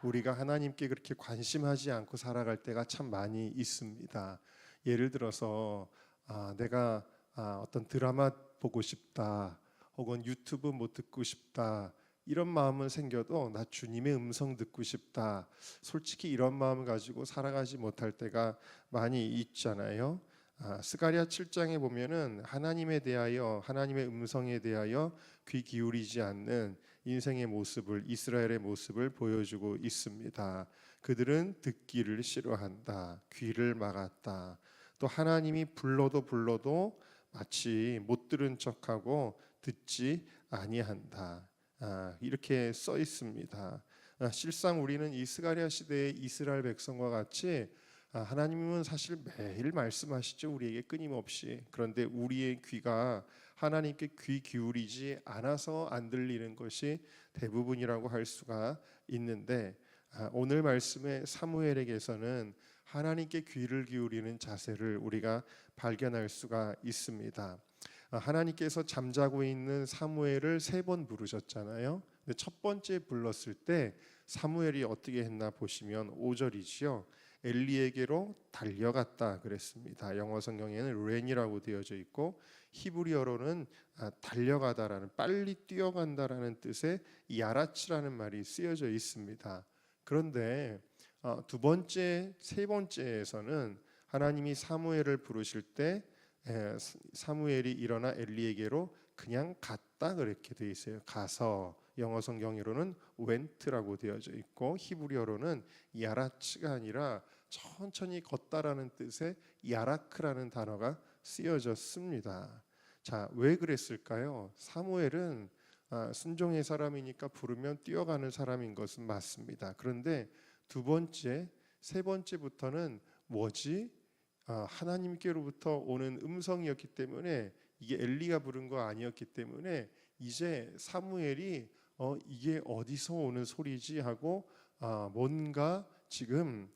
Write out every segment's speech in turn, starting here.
우리가 하나님께 그렇게 관심하지 않고 살아갈 때가 참 많이 있습니다. 예를 들어서 내가 어떤 드라마 보고 싶다, 혹은 유튜브 뭐 듣고 싶다, 이런 마음은 생겨도 나 주님의 음성 듣고 싶다, 솔직히 이런 마음을 가지고 살아가지 못할 때가 많이 있잖아요. 스가랴 7장에 보면은 하나님에 대하여, 하나님의 음성에 대하여 귀 기울이지 않는 인생의 모습을, 이스라엘의 모습을 보여주고 있습니다. 그들은 듣기를 싫어한다, 귀를 막았다. 또 하나님이 불러도 마치 못 들은 척하고 듣지 아니한다. 이렇게 써 있습니다. 실상 우리는 이 스가랴 시대의 이스라엘 백성과 같이 하나님은 사실 매일 말씀하시죠, 우리에게 끊임없이. 그런데 우리의 귀가 하나님께 귀 기울이지 않아서 안 들리는 것이 대부분이라고 할 수가 있는데, 오늘 말씀의 사무엘에게서는 하나님께 귀를 기울이는 자세를 우리가 발견할 수가 있습니다. 하나님께서 잠자고 있는 사무엘을 3번 부르셨잖아요. 근데 첫 번째 불렀을 때 사무엘이 어떻게 했나 보시면 5절이지요. 엘리에게로 달려갔다 그랬습니다. 영어 성경에는 렌이라고 되어져 있고, 히브리어로는 달려가다라는, 빨리 뛰어간다라는 뜻의 야라츠라는 말이 쓰여져 있습니다. 그런데 두 번째, 세 번째에서는 하나님이 사무엘을 부르실 때 사무엘이 일어나 엘리에게로 그냥 갔다 그렇게 되어 있어요. 가서, 영어 성경으로는 went라고 되어져 있고, 히브리어로는 야라츠가 아니라 천천히 걷다라는 뜻의 야라크라는 단어가 쓰여졌습니다. 자, 왜 그랬을까요? 사무엘은 순종의 사람이니까 부르면 뛰어가는 사람인 것은 맞습니다. 그런데 두 번째, 세 번째부터는 뭐지? 하나님께로부터 오는 음성이었기 때문에, 이게 엘리가 부른 거 아니었기 때문에 이제 사무엘이 이게 어디서 오는 소리지 하고 뭔가 지금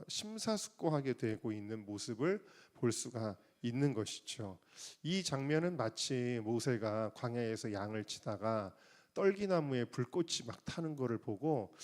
심사숙고하게 되고 있는 모습을 볼 수가 있는 것이죠. 이 장면은 마치 모세가 광야에서 양을 치다가 떨기나무에 불꽃이 막 타는 것을 보고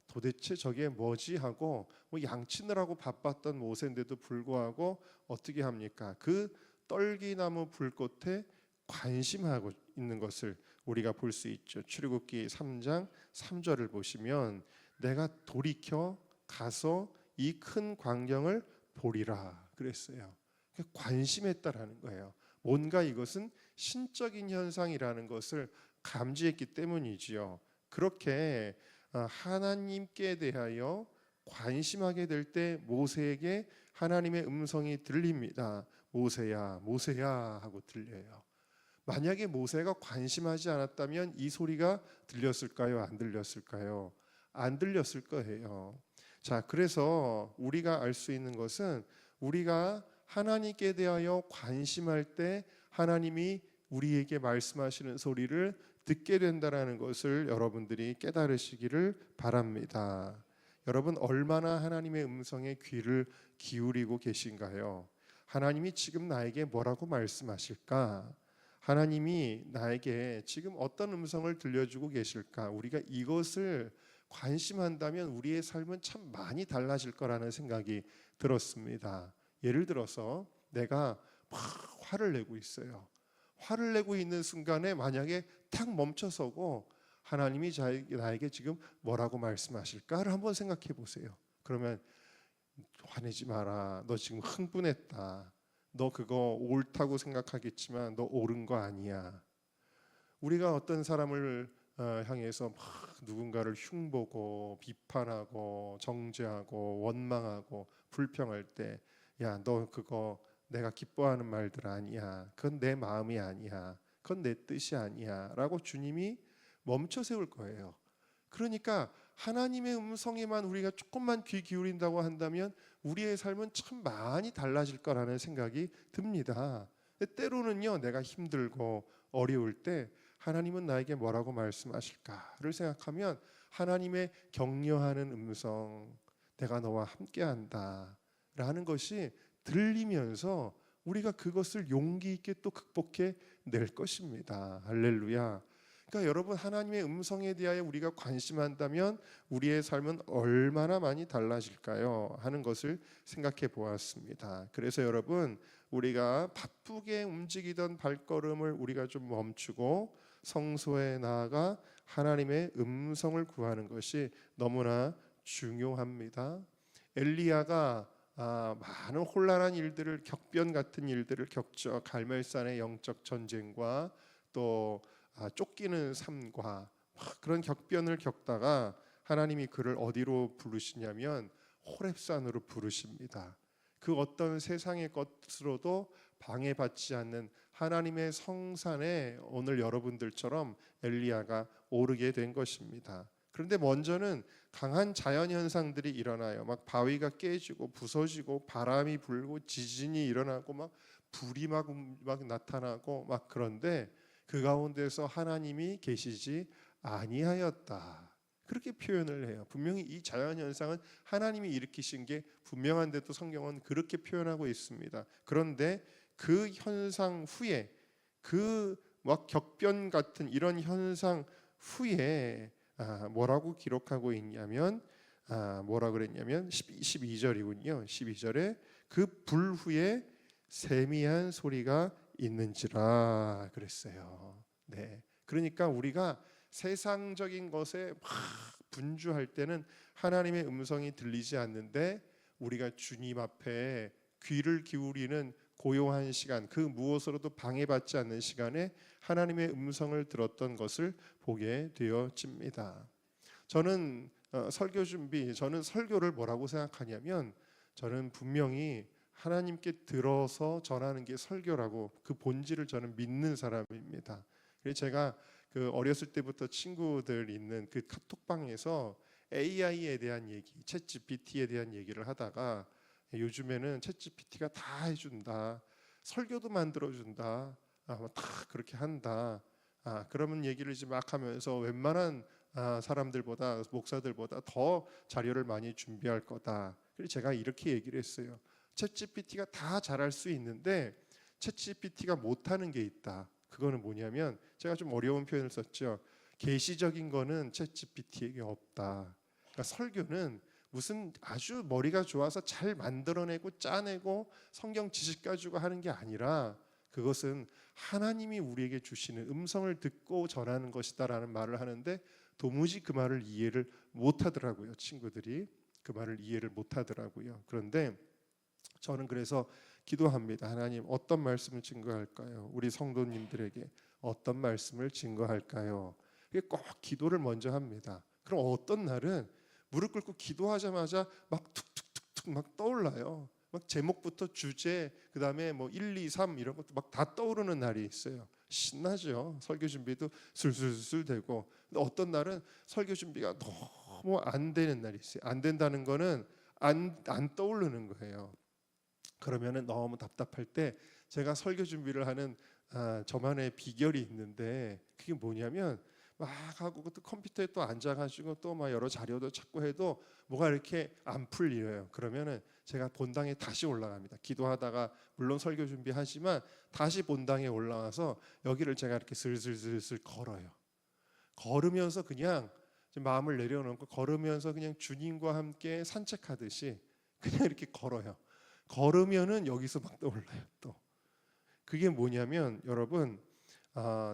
도대체 저게 뭐지 하고, 뭐 양치느라고 바빴던 모세인데도 불구하고 어떻게 합니까? 그 떨기나무 불꽃에 관심하고 있는 것을 우리가 볼 수 있죠. 출애굽기 3장 3절을 보시면 내가 돌이켜 가서 이 큰 광경을 보리라 그랬어요. 관심했다라는 거예요. 뭔가 이것은 신적인 현상이라는 것을 감지했기 때문이지요. 그렇게 하나님께 대하여 관심하게 될 때 모세에게 하나님의 음성이 들립니다. 모세야, 모세야 하고 들려요. 만약에 모세가 관심하지 않았다면 이 소리가 들렸을까요? 안 들렸을까요? 안 들렸을 거예요. 자, 그래서 우리가 알 수 있는 것은, 우리가 하나님께 대하여 관심할 때 하나님이 우리에게 말씀하시는 소리를 듣게 된다라는 것을 여러분들이 깨달으시기를 바랍니다. 여러분, 얼마나 하나님의 음성에 귀를 기울이고 계신가요? 하나님이 지금 나에게 뭐라고 말씀하실까? 하나님이 나에게 지금 어떤 음성을 들려주고 계실까? 우리가 이것을 관심한다면 우리의 삶은 참 많이 달라질 거라는 생각이 들었습니다. 예를 들어서 내가 막 화를 내고 있어요. 화를 내고 있는 순간에 만약에 탁 멈춰서고 하나님이 나에게 지금 뭐라고 말씀하실까를 한번 생각해 보세요. 그러면 화내지 마라. 너 지금 흥분했다. 너 그거 옳다고 생각하겠지만 너 옳은 거 아니야. 우리가 어떤 사람을 향해서 막 누군가를 흉보고 비판하고 정죄하고 원망하고 불평할 때, 야, 너 그거 내가 기뻐하는 말들 아니야. 그건 내 마음이 아니야. 그건 내 뜻이 아니야 라고 주님이 멈춰 세울 거예요. 그러니까 하나님의 음성에만 우리가 조금만 귀 기울인다고 한다면 우리의 삶은 참 많이 달라질 거라는 생각이 듭니다. 때로는요, 내가 힘들고 어려울 때 하나님은 나에게 뭐라고 말씀하실까를 생각하면 하나님의 격려하는 음성, 내가 너와 함께한다 라는 것이 들리면서 우리가 그것을 용기 있게 또 극복해 낼 것입니다. 할렐루야. 그러니까 여러분, 하나님의 음성에 대하여 우리가 관심한다면 우리의 삶은 얼마나 많이 달라질까요? 하는 것을 생각해 보았습니다. 그래서 여러분, 우리가 바쁘게 움직이던 발걸음을 우리가 좀 멈추고 성소에 나아가 하나님의 음성을 구하는 것이 너무나 중요합니다. 엘리야가 많은 혼란한 일들을, 격변 같은 일들을 겪죠. 갈멜산의 영적 전쟁과 또 쫓기는 삶과 그런 격변을 겪다가 하나님이 그를 어디로 부르시냐면 호렙산으로 부르십니다. 그 어떤 세상의 것으로도 방해받지 않는 하나님의 성산에 오늘 여러분들처럼 엘리야가 오르게 된 것입니다. 그런데 먼저는 강한 자연 현상들이 일어나요. 막 바위가 깨지고 부서지고 바람이 불고 지진이 일어나고 막 불이 막 나타나고 막, 그런데 그 가운데서 하나님이 계시지 아니하였다, 그렇게 표현을 해요. 분명히 이 자연 현상은 하나님이 일으키신 게 분명한데도 성경은 그렇게 표현하고 있습니다. 그런데 그 현상 후에, 그 막 격변 같은 이런 현상 후에 뭐라고 기록하고 있냐면 뭐라 그랬냐면 12절이군요. 12절에 그 불 후에 세미한 소리가 있는지라 그랬어요. 네, 그러니까 우리가 세상적인 것에 막 분주할 때는 하나님의 음성이 들리지 않는데, 우리가 주님 앞에 귀를 기울이는 고요한 시간, 그 무엇으로도 방해받지 않는 시간에 하나님의 음성을 들었던 것을 보게 되어집니다. 저는 저는 설교를 뭐라고 생각하냐면, 저는 분명히 하나님께 들어서 전하는 게 설교라고, 그 본질을 저는 믿는 사람입니다. 그래서 제가 그 어렸을 때부터 친구들 있는 그 카톡방에서 AI에 대한 얘기, 챗GPT에 대한 얘기를 하다가, 요즘에는 챗GPT가 다 해준다, 설교도 만들어준다, 다 그렇게 한다, 그러면 얘기를 이제 막 하면서 웬만한 사람들보다, 목사들보다 더 자료를 많이 준비할 거다. 그래서 제가 이렇게 얘기를 했어요. 챗GPT가 다 잘할 수 있는데 챗GPT가 못하는 게 있다. 그거는 뭐냐면, 제가 좀 어려운 표현을 썼죠. 계시적인 거는 챗GPT에게 없다. 그러니까 설교는 무슨 아주 머리가 좋아서 잘 만들어내고 짜내고 성경 지식 가지고 하는 게 아니라, 그것은 하나님이 우리에게 주시는 음성을 듣고 전하는 것이다라는 말을 하는데, 도무지 그 말을 이해를 못하더라고요. 친구들이 그 말을 이해를 못하더라고요. 그런데 저는 그래서 기도합니다. 하나님, 어떤 말씀을 증거할까요? 우리 성도님들에게 어떤 말씀을 증거할까요? 꼭 기도를 먼저 합니다. 그럼 어떤 날은 무릎 꿇고 기도하자마자 막 툭툭툭툭 막 떠올라요. 막 제목부터 주제, 그다음에 뭐 1, 2, 3 이런 것도 막 다 떠오르는 날이 있어요. 신나죠. 설교 준비도 술술술 되고. 근데 어떤 날은 설교 준비가 너무 안 되는 날이 있어요. 안 된다는 거는 안 떠오르는 거예요. 그러면은 너무 답답할 때 제가 설교 준비를 하는 저만의 비결이 있는데, 그게 뭐냐면, 막 하고 또 컴퓨터에 또 앉아가지고 또 막 여러 자료도 찾고 해도 뭐가 이렇게 안 풀려요. 그러면은 제가 본당에 다시 올라갑니다. 기도하다가 물론 설교 준비하지만 다시 본당에 올라와서 여기를 제가 이렇게 슬슬슬슬 걸어요. 걸으면서 그냥 마음을 내려놓고 걸으면서 그냥 주님과 함께 산책하듯이 그냥 이렇게 걸어요. 걸으면은 여기서 막 떠올라요. 또 그게 뭐냐면, 여러분,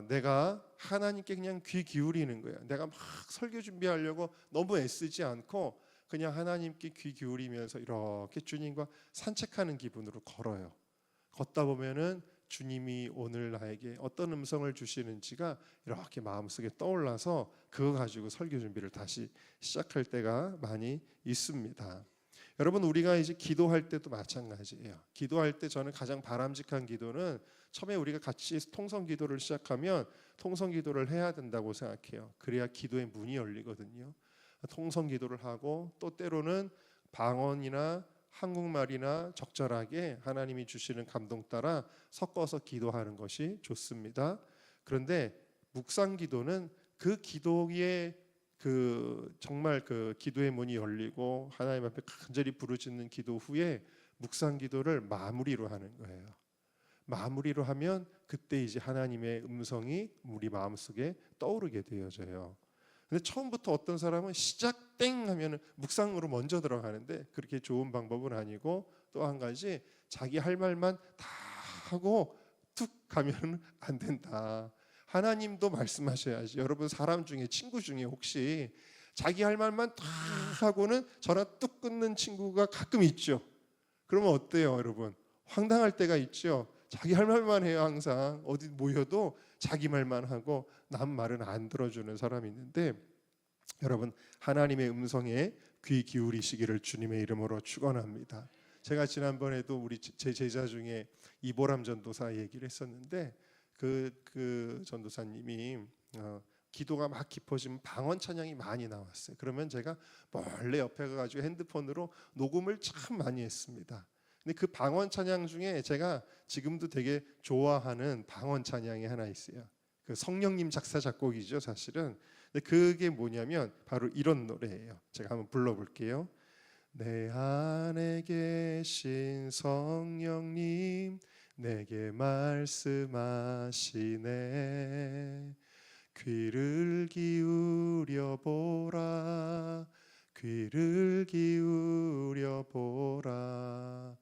내가 하나님께 그냥 귀 기울이는 거예요. 내가 막 설교 준비하려고 너무 애쓰지 않고 그냥 하나님께 귀 기울이면서 이렇게 주님과 산책하는 기분으로 걸어요. 걷다 보면은 주님이 오늘 나에게 어떤 음성을 주시는지가 이렇게 마음속에 떠올라서 그거 가지고 설교 준비를 다시 시작할 때가 많이 있습니다. 여러분, 우리가 이제 기도할 때도 마찬가지예요. 기도할 때 저는 가장 바람직한 기도는, 처음에 우리가 같이 통성 기도를 시작하면 통성 기도를 해야 된다고 생각해요. 그래야 기도의 문이 열리거든요. 통성 기도를 하고, 또 때로는 방언이나 한국말이나 적절하게 하나님이 주시는 감동 따라 섞어서 기도하는 것이 좋습니다. 그런데 묵상 기도는 그 기도의 정말 그 기도의 문이 열리고 하나님 앞에 간절히 부르짖는 기도 후에 묵상 기도를 마무리로 하는 거예요. 마무리로 하면 그때 이제 하나님의 음성이 우리 마음속에 떠오르게 되어져요. 근데 처음부터 어떤 사람은 시작 땡 하면은 묵상으로 먼저 들어가는데 그렇게 좋은 방법은 아니고, 또 한 가지 자기 할 말만 다 하고 툭 가면은 안 된다. 하나님도 말씀하셔야지. 여러분 사람 중에 친구 중에 혹시 자기 할 말만 다 하고는 전화 뚝 끊는 친구가 가끔 있죠. 그러면 어때요, 여러분? 황당할 때가 있죠. 자기 할 말만 해요. 항상 어디 모여도 자기 말만 하고 남 말은 안 들어주는 사람이 있는데, 여러분 하나님의 음성에 귀 기울이시기를 주님의 이름으로 축원합니다. 제가 지난번에도 우리 제 제자 중에 이보람 전도사 얘기를 했었는데, 그 전도사님이 기도가 막 깊어지면 방언 찬양이 많이 나왔어요. 그러면 제가 몰래 옆에 가가지고 핸드폰으로 녹음을 참 많이 했습니다. 근데 그 방언 찬양 중에 제가 지금도 되게 좋아하는 방언 찬양이 하나 있어요. 그 성령님 작사 작곡이죠, 사실은. 근데 그게 뭐냐면 바로 이런 노래예요. 제가 한번 불러볼게요. 내 안에 계신 성령님 내게 말씀하시네. 귀를 기울여 보라. 귀를 기울여 보라.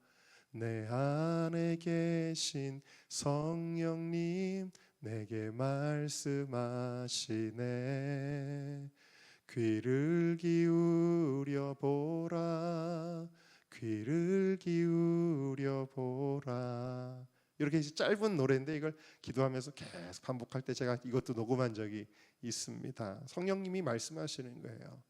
내 안에 계신 성령님 내게 말씀하시네. 귀를 기울여 보라. 귀를 기울여 보라. 이렇게 이제 짧은 노래인데 이걸 기도하면서 계속 반복할 때 제가 이것도 녹음한 적이 있습니다. 성령님이 말씀하시는 거예요.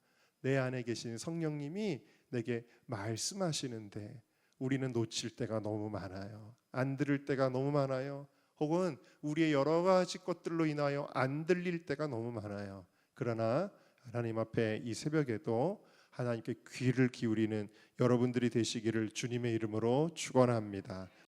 내 안에 계신 성령님이 내게 말씀하시는데 우리는 놓칠 때가 너무 많아요. 안 들을 때가 너무 많아요. 혹은 우리의 여러 가지 것들로 인하여 안 들릴 때가 너무 많아요. 그러나 하나님 앞에 이 새벽에도 하나님께 귀를 기울이는 여러분들이 되시기를 주님의 이름으로 축원합니다.